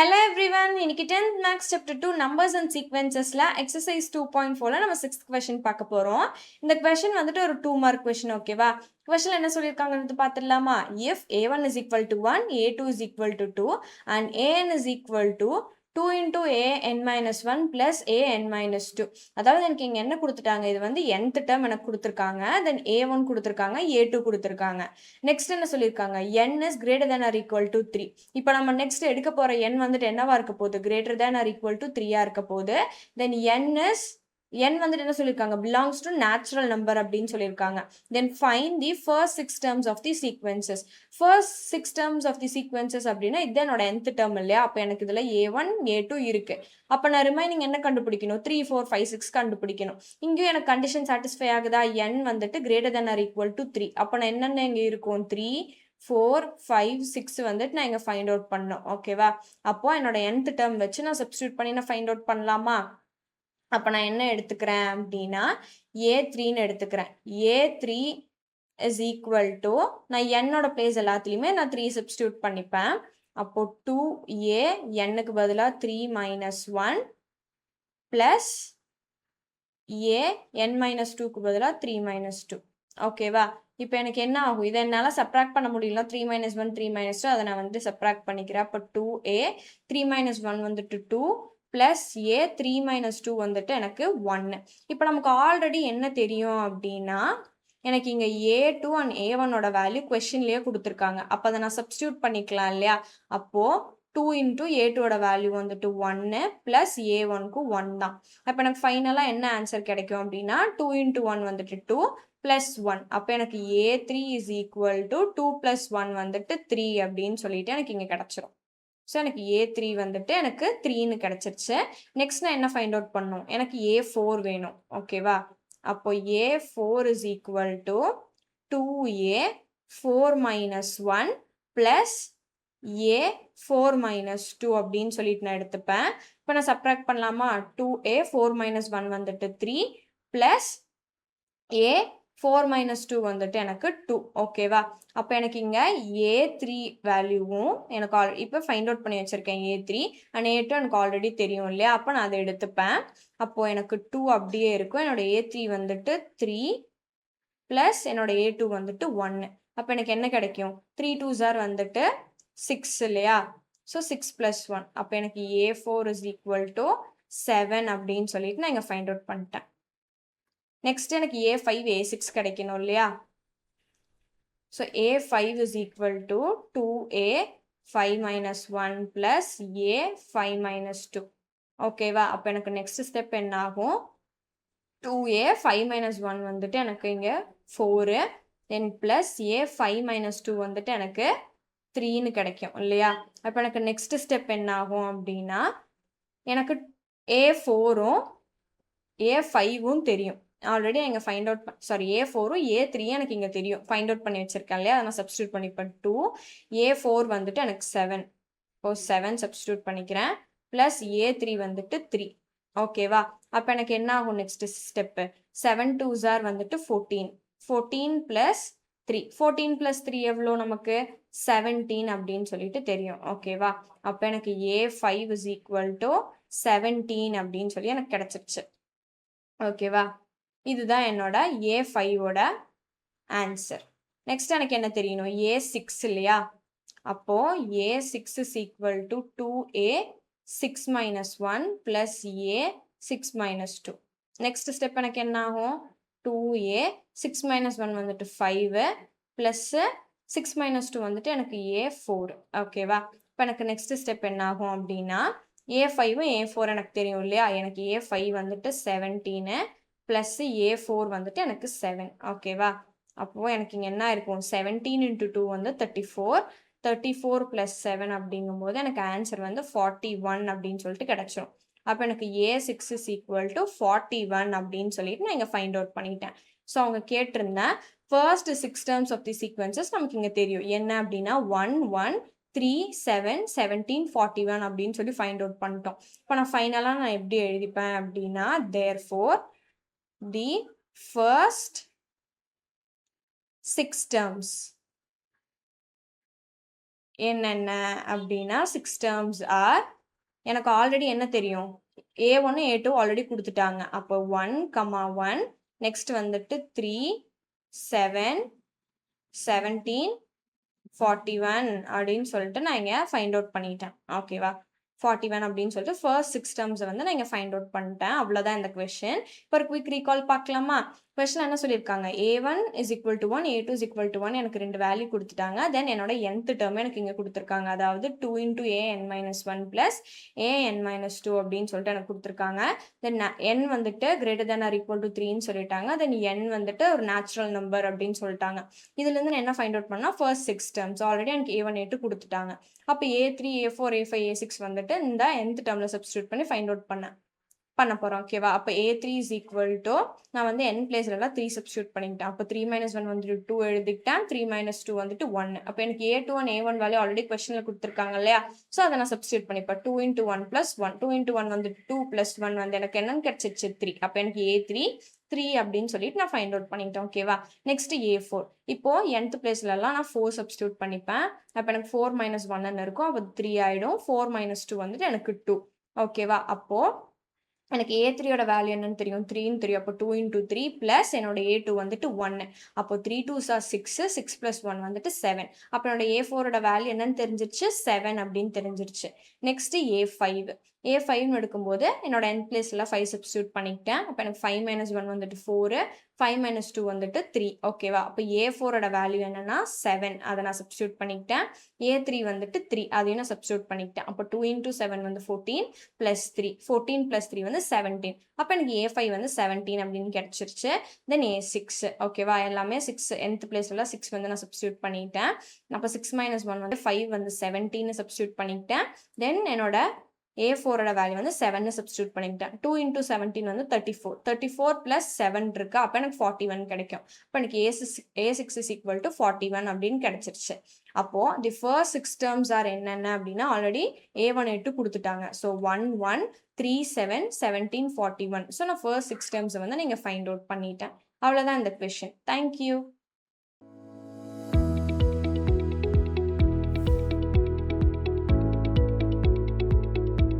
Hello everyone, இன்னைக்கு 10th Maths Chapter 2 Numbers and Sequencesல Exercise 2.4ல நம்ம 6th question பார்க்க போறோம். இந்த question வந்துட்டு ஒரு 2 mark question, ஓகேவா? Question என்ன சொல்லியிருக்காங்கன்னு பார்த்துடலாமா? If A1 is equal to 1, A2 is equal to 2 and AN is equal to 2 into AN minus 1 plus AN minus 2. அதாவது எனக்கு இங்க என்ன கொடுத்துட்டாங்க, இது வந்து nth term எனக்கு கொடுத்துருக்காங்க, then A1 கொடுத்துருக்காங்க, A2 கொடுத்துருக்காங்க. நெக்ஸ்ட் என்ன சொல்லியிருக்காங்க, n is greater than or equal to 3. இப்போ நம்ம நெக்ஸ்ட் எடுக்க போற n வந்துட்டு என்னவா இருக்க போகுது, greater than or equal to 3 இருக்க போகுது. then n வந்துட்டு என்ன சொல்லியிருக்காங்க, belongs to natural number அப்படின்னு சொல்லியிருக்காங்க. then find the first 6 terms of the sequences. first 6 terms of the sequences அப்படின்னா இது என்னோட nth term இல்லையா, அப்போ எனக்கு இதுல a1 a2 இருக்கு. அப்போ நான் ரிமைனிங் என்ன கண்டுபிடிக்கணும், 3 4 5 6 கண்டுபிடிக்கணும். இங்கேயும் எனக்கு கண்டிஷன் சாட்டிஸ்ஃபை ஆகுதா, n வந்துட்டு greater than or equal to 3. அப்போ நான் என்னென்ன இங்க இருக்கும், 3 4 5 6 வந்துட்டு நான் இங்க ஃபைண்ட் அவுட் பண்ணணும், ஓகேவா? அப்போ என்னோட nth term வச்சு நான் சப்ஸ்டியூட் பண்ணி நான் ஃபைண்ட் அவுட் பண்ணலாமா? அப்போ நான் என்ன எடுத்துக்கிறேன் அப்படின்னா a3ன்னு எடுத்துக்கிறேன். a3 is equal to, நான் என்னோட பிளேஸ் எல்லாத்துலேயுமே நான் 3 சப்ஸ்டியூட் பண்ணிப்பேன். அப்போ 2a n-க்கு பதிலாக 3 minus 1 plus a n minus 2க்கு பதிலாக 3 minus 2, ஓகேவா? இப்போ எனக்கு என்ன ஆகும், இதை என்னால் சப்ராக்ட் பண்ண முடியல, 3 minus 1 3 minus 2, அதை நான் வந்து சப்ராக்ட் பண்ணிக்கிறேன். அப்போ 2a 3 minus 1 வந்துட்டு 2 plus a 3 minus 2 வந்துட்டு எனக்கு 1. இப்போ நமக்கு ஆல்ரெடி என்ன தெரியும் அப்படின்னா, எனக்கு இங்கே a2 அண்ட் a1ஓட வேல்யூ கொஸ்டின்லேயே கொடுத்துருக்காங்க. அப்போ அதை நான் சப்ஸ்டியூட் பண்ணிக்கலாம் இல்லையா? அப்போது 2 into a2ஓட வேல்யூ வந்துட்டு 1 plus a1க்கு 1 தான். அப்போ எனக்கு ஃபைனலாக என்ன ஆன்சர் கிடைக்கும் அப்படின்னா 2 into 1 வந்துட்டு 2 plus 1. அப்போ எனக்கு a3 is equal to 2 plus 1 வந்துட்டு 3 அப்படின்னு சொல்லிட்டு எனக்கு இங்கே கிடச்சிரும். ஸோ எனக்கு a3 வந்துட்டு எனக்கு 3ன்னு கிடச்சிருச்சு. நெக்ஸ்ட் நான் என்ன ஃபைண்ட் அவுட் பண்ணணும், எனக்கு a4 வேணும், ஓகேவா? அப்போ a4 is equal to 2a 4 minus 1 plus a 4 minus 2 அப்படின்னு சொல்லிட்டு நான் எடுத்துப்பேன். இப்போ நான் சப்ராக்ட் பண்ணலாமா, 2a 4 minus 1 வந்துட்டு 3 plus a 4 minus 2 வந்துட்டு எனக்கு 2, ஓகேவா? அப்போ எனக்கு இங்கே a3 வேல்யூவும் எனக்கு இப்போ ஃபைண்ட் அவுட் பண்ணி வச்சுருக்கேன் a3 அண்ட் a2 எனக்கு ஆல்ரெடி தெரியும் இல்லையா, அப்போ நான் அதை எடுத்துப்பேன். அப்போது எனக்கு 2 அப்படியே இருக்கும். என்னோட a3 வந்துட்டு 3 ப்ளஸ் என்னோட a2 வந்துட்டு 1. அப்போ எனக்கு என்ன கிடைக்கும், 3 2s are வந்துட்டு 6 இல்லையா? So 6 plus 1. அப்போ எனக்கு a4 is equal to 7 அப்படின்னு சொல்லிட்டு நான் இங்கே ஃபைண்ட் அவுட் பண்ணிட்டேன். நெக்ஸ்ட் எனக்கு a5 a6 கிடைக்கணும் இல்லையா? So a5 is equal to 2a 5 minus 1 plus a 5 minus 2, ஓகேவா? அப்போ எனக்கு நெக்ஸ்ட் ஸ்டெப் என்ன ஆகும், 2a 5 minus 1 வந்துட்டு எனக்கு இங்கே 4, தென் ப்ளஸ் a 5 minus 2 வந்துட்டு எனக்கு 3ன்னு கிடைக்கும் இல்லையா? அப்போ எனக்கு நெக்ஸ்ட் ஸ்டெப் என்ன ஆகும் அப்படின்னா, எனக்கு a4ம் a5ம் தெரியும் ஆல்ரெடி இங்கே ஃபைண்ட் அவுட் a4ம் a3யும் எனக்கு இங்கே தெரியும், ஃபைண்ட் அவுட் பண்ணி வச்சுருக்கேன் இல்லையா? அதை நான் சப்ஸ்டியூட் பண்ணிப்பேன். 2 a4 வந்துட்டு எனக்கு 7, இப்போ 7 சப்ஸ்டியூட் பண்ணிக்கிறேன், ப்ளஸ் a3 வந்துட்டு 3, ஓகேவா? அப்போ எனக்கு என்ன ஆகும் நெக்ஸ்ட் ஸ்டெப்பு, 7 2s are வந்துட்டு 14, 14 ப்ளஸ் 3, 14 ப்ளஸ் 3 எவ்வளோ நமக்கு 17 அப்படின்னு சொல்லிட்டு தெரியும், ஓகேவா? அப்போ எனக்கு a5 is equal to 17 அப்படின்னு சொல்லி எனக்கு கிடச்சிருச்சு, ஓகேவா? இதுதான் என்னோட a5ஓட ஆன்சர். நெக்ஸ்ட் எனக்கு என்ன தெரியணும், a6 இல்லையா? அப்போ a6 is equal to 2a 6 minus 1 plus a 6 minus 2. Next step எனக்கு என்ன ஆகும், 2a 6 minus 1 வந்துட்டு 5 plus 6 minus 2 வந்துட்டு எனக்கு a4, ஓகேவா? இப்போ எனக்கு நெக்ஸ்ட் ஸ்டெப் என்ன ஆகும் அப்படின்னா, a5ம் a4 எனக்கு தெரியும் இல்லையா? எனக்கு a5 வந்துட்டு 17 ப்ளஸ் a4 வந்துட்டு எனக்கு 7, ஓகேவா? அப்போது எனக்கு இங்கே என்ன இருக்கும், 17 into 2 வந்து 34, 34 ப்ளஸ் 7 அப்படிங்கும்போது எனக்கு ஆன்சர் வந்து 41 அப்படின்னு சொல்லிட்டு கிடச்சிரும். அப்போ எனக்கு a6 is equal to 41 அப்படின்னு சொல்லிட்டு நான் இங்கே ஃபைண்ட் அவுட் பண்ணிட்டேன். ஸோ அவங்க கேட்டிருந்தேன் first 6 terms of the sequences நமக்கு இங்கே தெரியும் என்ன அப்படின்னா 1 1 3 7 17 41 அப்படின்னு சொல்லி ஃபைண்ட் அவுட் பண்ணிட்டோம். இப்போ நான் ஃபைனலாக நான் எப்படி எழுதிப்பேன் அப்படின்னா, therefore the first 6 terms என்னென்ன அப்படின்னா 6 terms are எனக்கு ஆல்ரெடி என்ன தெரியும்? A1 A2 ஆல்ரெடி குடுத்துட்டாங்க. அப்போ 1, 1 நெக்ஸ்ட் வந்துட்டு 3, 7, 17, 41 அப்படின்னு சொல்லிட்டு நான் இங்க ஃபைண்ட் அவுட் பண்ணிட்டேன். ஓகேவா? 41 அப்படின்னு சொல்லிட்டு ஃபர்ஸ்ட் 6 டெர்ம்ஸ வந்து நான் இங்க ஃபைண்ட் அவுட் பண்ணிட்டேன். அவ்வளோதான் இந்த கொஸ்டின். இப்போ ஒரு குயிக் ரீகால் பார்க்கலாமா? கொஸ்டின்ல என்ன சொல்லியிருக்காங்க? A1 is equal to 1, A2 is equal to 1 எனக்கு 2 வேல்யூ குடுத்துட்டாங்க. தென் என்னோட nth டெர்ம் எனக்கு இங்க குடுத்துருக்காங்க. அதாவது 2 into an-1 plus an-2 அப்படின்னு சொல்லிட்டு எனக்கு குடுத்துருக்காங்க. தென் n வந்துட்டு greater than or equal to 3ன்னு சொல்லிட்டாங்க. தென் n வந்துட்டு ஒரு நேச்சுரல் நம்பர் அப்படின்னு சொல்லிட்டாங்க. இதுல இருந்து நான் என்ன ஃபைண்ட் அவுட் பண்ணா ஃபர்ஸ்ட் 6 டெர்ம்ஸ் ஆல்ரெடி எனக்கு A1 A2 குடுத்துட்டாங்க. அப்ப A3 A4 A5 A6 வந்துட்டு இந்த nth டெர்ம்ல சப்ஸ்டிட்யூட் பண்ணி ஃபைண்ட் அவுட் பண்ண போறோம். ஓகேவா? அப்ப A3 is equal to நான் வந்து n பிளேஸ்ல எல்லாம் 3 சப்ஸ்டிட்யூட் பண்ணிட்டேன். அப்ப 3 minus 1 வந்துட்டு 2 எழுதிக்கிட்டேன். 3 minus 2 வந்துட்டு 1. அப்ப எனக்கு A21 A1 வேல்யூ ஆல்ரெடி கொஸ்டின்ல கொடுத்துருக்காங்க இல்லையா? சோ அதை நான் சப்ஸ்டிட்யூட் பண்ணிப்பேன். 2 into 1 plus 1. 2 into 1 வந்துட்டு 2 plus 1 வந்து எனக்கு என்னன்னு கிடைச்சிருச்சு 3. அப்ப எனக்கு A3 3 அப்படின்னு சொல்லிட்டு நான் ஃபைண்ட் அவுட் பண்ணிட்டேன். ஓகேவா? Next A4. இப்போ nth பிளேஸ்ல எல்லாம் நான் 4 சப்ஸ்டிட்யூட் பண்ணிப்பேன். அப்ப எனக்கு 4 minus 1 இருக்கும். அப்ப 3 ஆயிடும். 4 minus 2 வந்துட்டு எனக்கு 2. ஓகேவா? அப்போ எனக்கு A3யோட வேல்யூ என்னன்னு தெரியும்? 3ன்னு தெரியும். அப்போ 2 into 3 plus என்னோட A2 வந்துட்டு 1. அப்போ 3 2s are 6, 6 plus 1 வந்துட்டு 7. அப்போ என்னோட A4ஓட வேல்யூ என்னன்னு தெரிஞ்சிருச்சு? 7 அப்படின்னு தெரிஞ்சிருச்சு. Next A5. A5ன்னு எடுக்கும்போது என்னோட n பிளேஸ்ல 5 சப்ஸ்டிட்யூட் பண்ணிக்கிட்டேன். அப்போ எனக்கு 5 minus 1 வந்துட்டு 4, 5 minus 2 வந்துட்டு 3. ஓகேவா? அப்போ A4ஓட வேல்யூ என்னன்னா 7. அதை நான் சப்ஸ்டிட்யூட் பண்ணிக்கிட்டேன். A3 வந்துட்டு 3. அதையும் நான் சப்ஸ்டிட்யூட் பண்ணிக்கிட்டேன். அப்போ 2 into 7 வந்து 14 plus 3. 14 plus 3 வந்து 17. அப்போ எனக்கு A5 வந்து 17 அப்படின்னு கிடைச்சிருச்சு. தென் A6. ஓகேவா? எல்லாமே 6 nth பிளேஸ்ல 6 வந்து நான் சப்ஸ்டிட்யூட் பண்ணிட்டேன். அப்போ 6 minus 1 வந்து 5 வந்து 17 சப்ஸ்டிட்யூட் பண்ணிக்கிட்டேன். தென் என்னோட A4ஓட வேல்யூ வந்து 7 சப்ஸ்டிட்யூட் பண்ணிக்கிட்டேன். 2 into 17 வந்து 34. 34 plus 7 இருக்கு. அப்போ எனக்கு 41 கிடைக்கும். அப்போ எனக்கு A6 is equal to 41 அப்படின்னு கிடைச்சிருச்சு. அப்போ தி ஃபர்ஸ்ட் 6 டேர்ம்ஸ் ஆர் என்னென்ன அப்படின்னா ஆல்ரெடி A1 A2 கொடுத்துட்டாங்க. ஸோ 1 1 3 7 17 41. ஸோ நான் ஃபர்ஸ்ட் 6 டேர்ம்ஸை வந்து நீங்கள் ஃபைண்ட் அவுட் பண்ணிட்டேன். அவ்வளோதான் இந்த கொஷின். தேங்க்யூ.